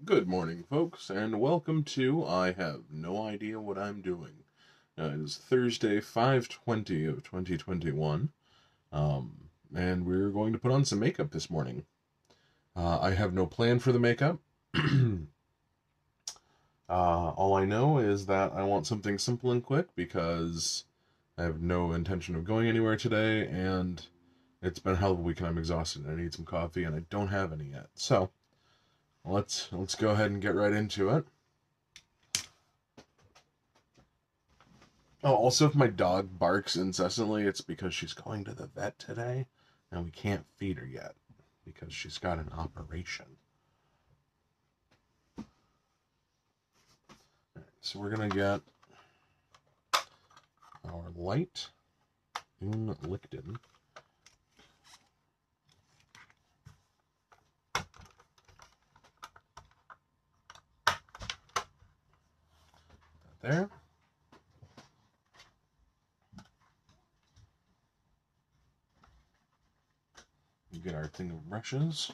Good morning, folks, and welcome to I Have No Idea What I'm Doing. It is Thursday, 5/20 of 2021, and we're going to put on some makeup this morning. I have no plan for the makeup. All I know is that I want something simple and quick because I have no intention of going anywhere today, and it's been a hell of a week and I'm exhausted. I need some coffee, and I don't have any yet. So let's go ahead and get right into it. Oh, also, if my dog barks incessantly, it's because she's going to the vet today, and we can't feed her yet because she's got an operation. All right, so we're gonna get our light Lichten. There. We get our thing of brushes.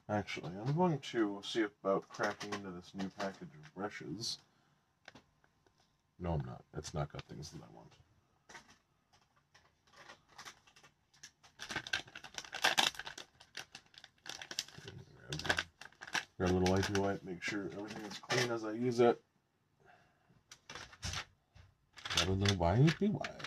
Actually, I'm going to see about cracking into this new package of brushes. No, I'm not. It's not got things that I want. Grab a little wipey wipe, make sure everything is clean as I use it. Grab a little wipey wipe.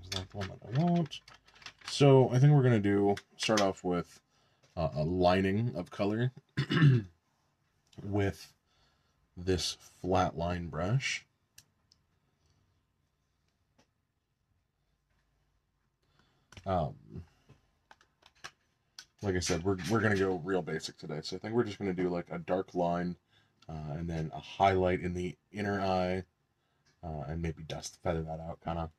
Is that the one that I want? So I think we're going to start off with a lining of color with this flat line brush. Like I said, we're going to go real basic today. So I think we're just going to do like a dark line and then a highlight in the inner eye and maybe feather that out kind of.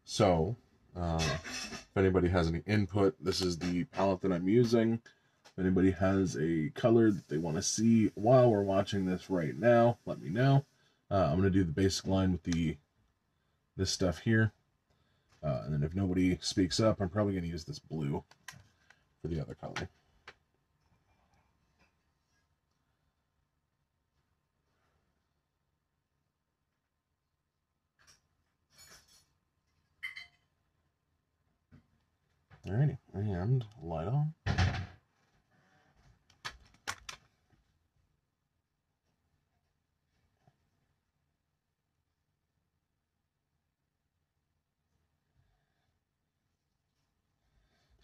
So if anybody has any input, this is the palette that I'm using. If anybody has a color that they want to see while we're watching this right now, let me know. I'm going to do the basic line with this stuff here. And then if nobody speaks up, I'm probably going to use this blue for the other color. Alrighty, and light on.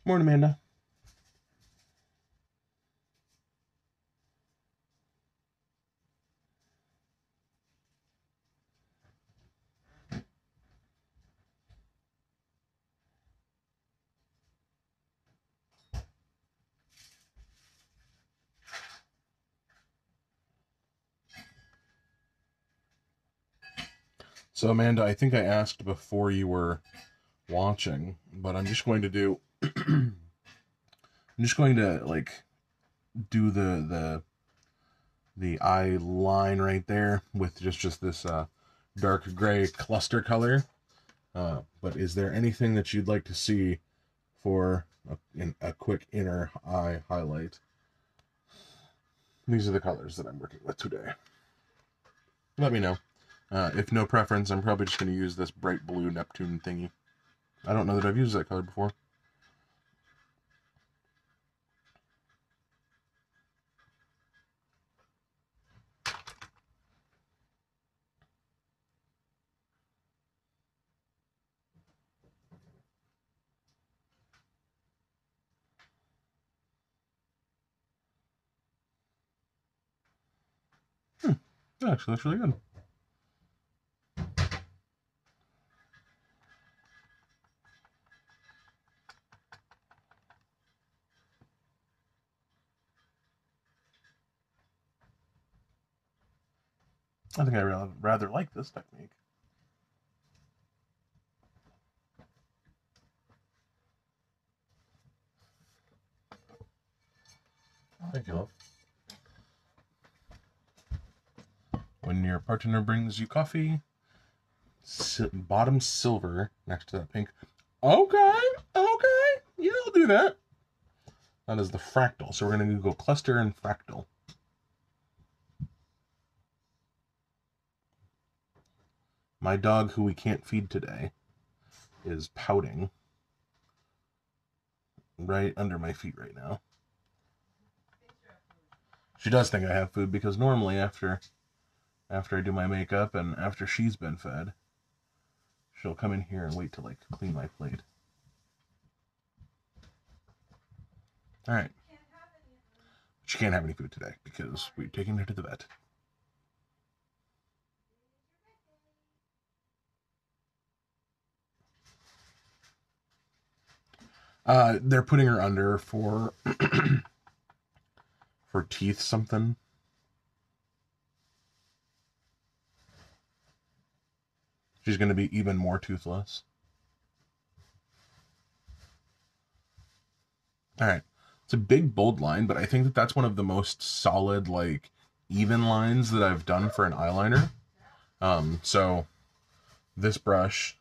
Morning, Amanda. So, Amanda, I think I asked before you were watching, but I'm just going to do I'm just going to like do the eye line right there with just this dark gray cluster color. But is there anything that you'd like to see for a quick inner eye highlight? These are the colors that I'm working with today. Let me know. If no preference, I'm probably just going to use this bright blue Neptune thingy. I don't know that I've used that color before. That actually looks really good. I think I rather like this technique. Thank you, love. your partner brings you coffee. Bottom silver next to that pink. Okay, okay, yeah, I'll do that. That is the fractal. So we're going to go cluster and fractal. My dog, who we can't feed today, is pouting right under my feet right now. She does think I have food because normally after I do my makeup and after she's been fed, she'll come in here and wait to like clean my plate. All right. She can't have any food today because we're taking her to the vet. They're putting her under for for teeth something. She's going to be even more toothless. All right. It's a big, bold line, but I think that that's one of the most solid, like, even lines that I've done for an eyeliner. So this brush,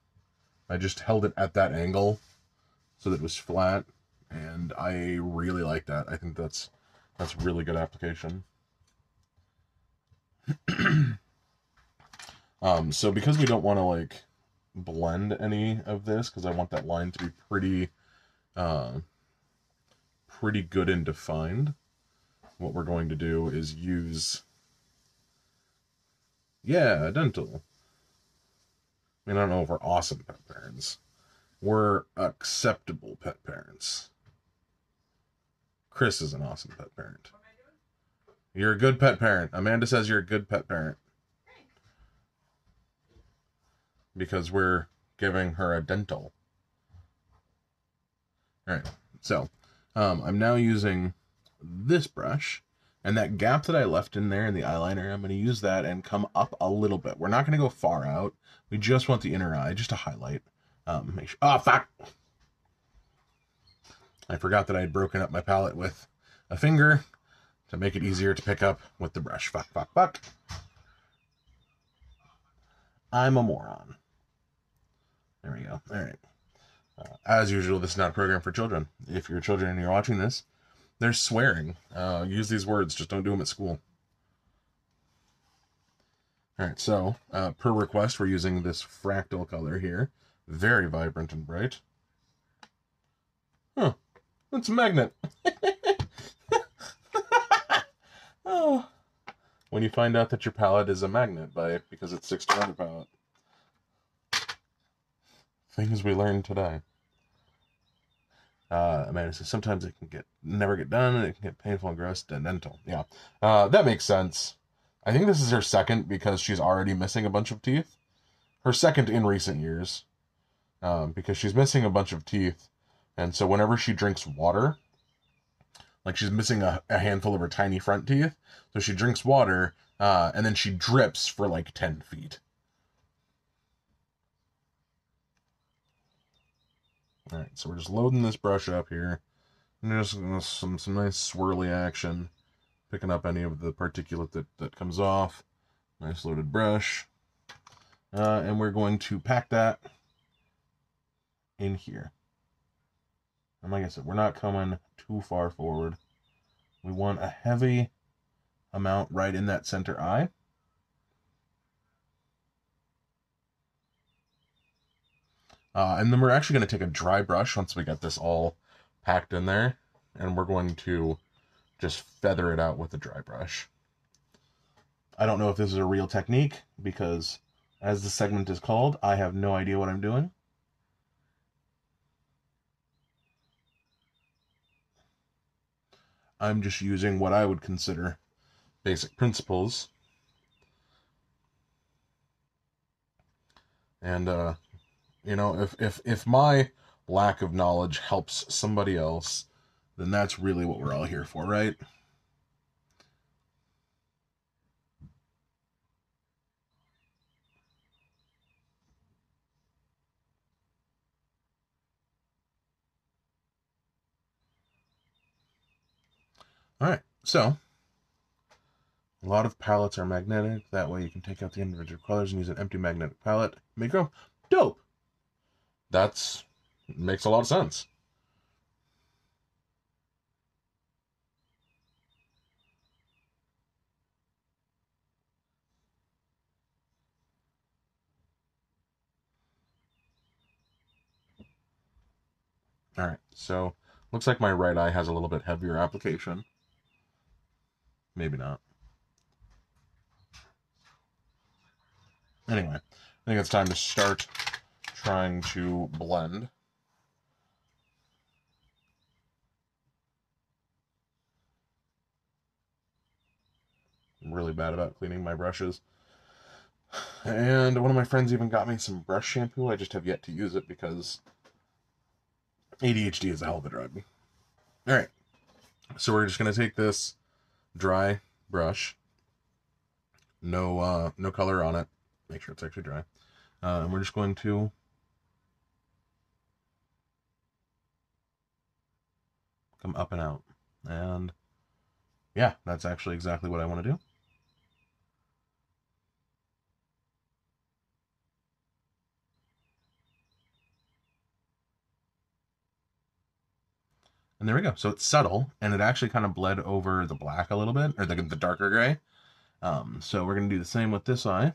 I just held it at that angle so that it was flat, and I really like that. I think that's really good application. So because we don't want to like blend any of this, because I want that line to be pretty good and defined, what we're going to do is use, yeah, dental. I mean, I don't know if we're awesome pet parents. We're acceptable pet parents. Chris is an awesome pet parent. You're a good pet parent. Amanda says you're a good pet parent. Because we're giving her a dental. All right, so I'm now using this brush, and that gap that I left in there in the eyeliner, I'm going to use that and come up a little bit. We're not going to go far out. We just want the inner eye, just to highlight. Make sure. Oh, fuck! I forgot that I had broken up my palette with a finger to make it easier to pick up with the brush. Fuck, fuck, fuck. I'm a moron. There we go. All right. As usual, this is not a program for children. If you're children and you're watching this, there's swearing. Use these words, just don't do them at school. All right, so per request, we're using this fractal color here. Very vibrant and bright. Huh, that's a magnet. Oh. When you find out that your palette is a magnet because it sticks to another palette. Things we learned today. Amanda says sometimes it can never get done, and it can get painful and gross and dental. Yeah, that makes sense. I think this is her second because she's already missing a bunch of teeth. Her second in recent years, because she's missing a bunch of teeth, and so whenever she drinks water, like she's missing a handful of her tiny front teeth, so she drinks water, and then she drips for like 10 feet. All right, so we're just loading this brush up here. And just some nice swirly action, picking up any of the particulate that comes off. Nice loaded brush. And we're going to pack that in here. And like I said, we're not coming too far forward. We want a heavy amount right in that center eye. And then we're actually going to take a dry brush once we get this all packed in there, and we're going to just feather it out with a dry brush. I don't know if this is a real technique because, as the segment is called, I have no idea what I'm doing. I'm just using what I would consider basic principles. And, you know, if my lack of knowledge helps somebody else, then that's really what we're all here for, right? All right, so A lot of palettes are magnetic. That way you can take out the individual colors and use an empty magnetic palette. Make your own. Dope. That's makes a lot of sense. All right, so looks like my right eye has a little bit heavier application. Maybe not. Anyway, I think it's time to start trying to blend. I'm really bad about cleaning my brushes. And one of my friends even got me some brush shampoo. I just have yet to use it because ADHD is a hell of a drug. All right, so we're just gonna take this dry brush, no color on it. Make sure it's actually dry, and we're just going to come up and out. And yeah, that's actually exactly what I want to do. And there we go. So it's subtle, and it actually kind of bled over the black a little bit, or the darker gray. So we're going to do the same with this eye.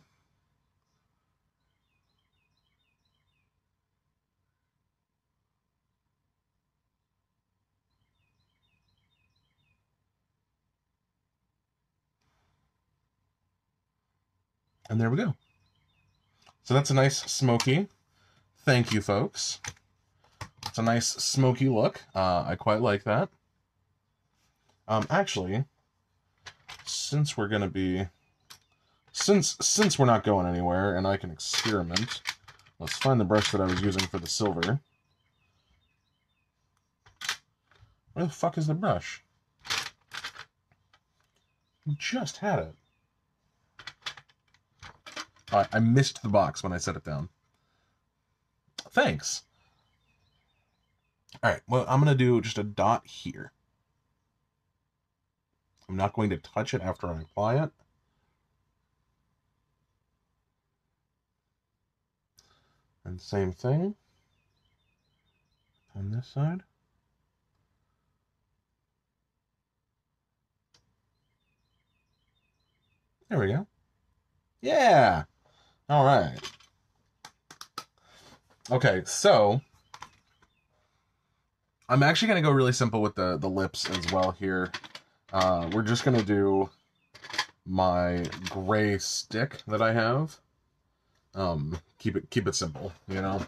And there we go. So that's a nice smoky. Thank you, folks. It's a nice smoky look. I quite like that. Actually, since we're going to be... Since we're not going anywhere, and I can experiment, let's find the brush that I was using for the silver. Where the fuck is the brush? You just had it. I missed the box when I set it down. Thanks. All right, well, I'm going to do just a dot here. I'm not going to touch it after I apply it. And same thing on this side. There we go. Yeah. All right. Okay, so I'm actually going to go really simple with the lips as well here. We're just going to do my gray stick that I have. Keep it simple, you know.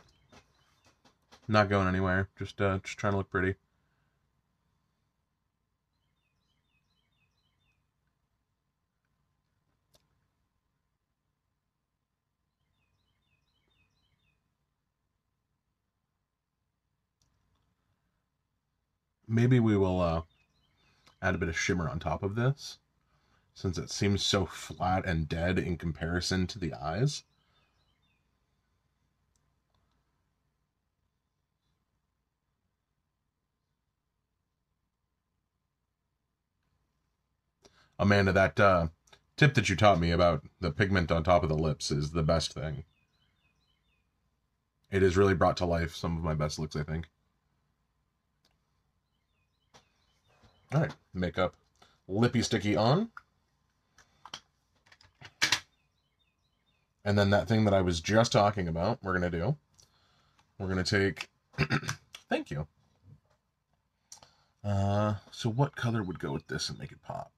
Not going anywhere. Just trying to look pretty. Maybe we will add a bit of shimmer on top of this, since it seems so flat and dead in comparison to the eyes. Amanda, that tip that you taught me about the pigment on top of the lips is the best thing. It has really brought to life some of my best looks, I think. All right, makeup lippy sticky on. And then that thing that I was just talking about, we're going to do. We're going to take... Thank you. So what color would go with this and make it pop?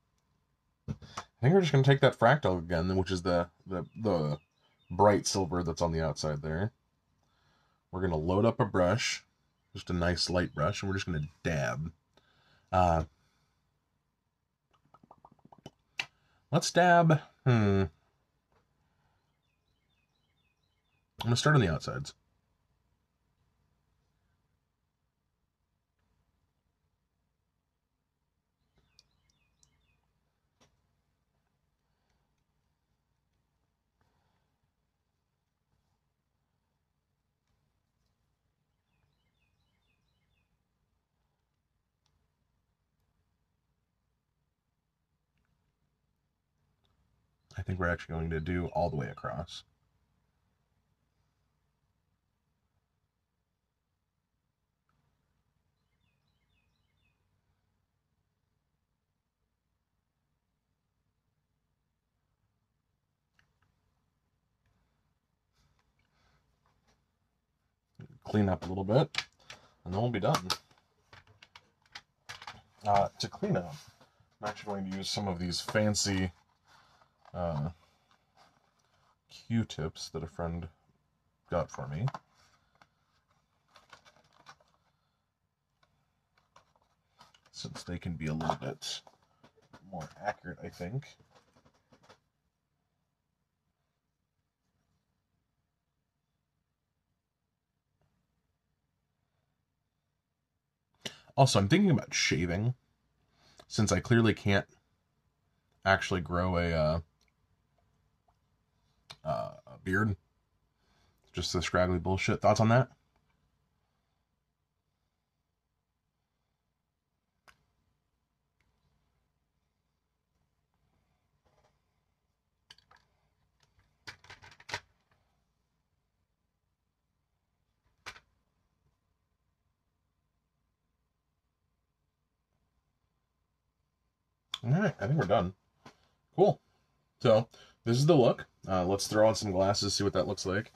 I think we're just going to take that fractal again, which is the bright silver that's on the outside there. We're going to load up a brush, just a nice light brush, and we're just going to dab. Let's dab. I'm going to start on the outsides. I think we're actually going to do all the way across. Clean up a little bit, and then we'll be done. To clean up, I'm actually going to use some of these fancy Q-tips that a friend got for me. Since they can be a little bit more accurate, I think. Also, I'm thinking about shaving, since I clearly can't actually grow a beard. Just the scraggly bullshit. Thoughts on that? All right, I think we're done. Cool. So this is the look. Let's throw on some glasses, see what that looks like.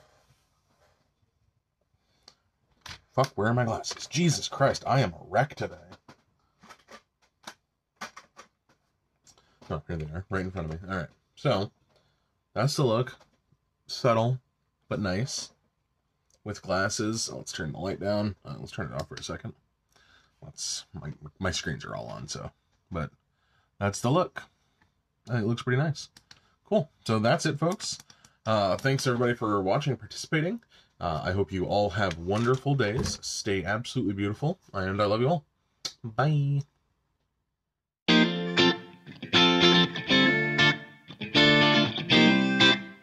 Fuck, where are my glasses? Jesus Christ, I am a wreck today. Oh, here they are, right in front of me. All right, so that's the look. Subtle, but nice. With glasses. Let's turn the light down. Let's turn it off for a second. My screens are all on, so. But that's the look. It looks pretty nice. Cool. So that's it, folks. Thanks everybody for watching and participating. I hope you all have wonderful days. Stay absolutely beautiful, and I love you all. Bye.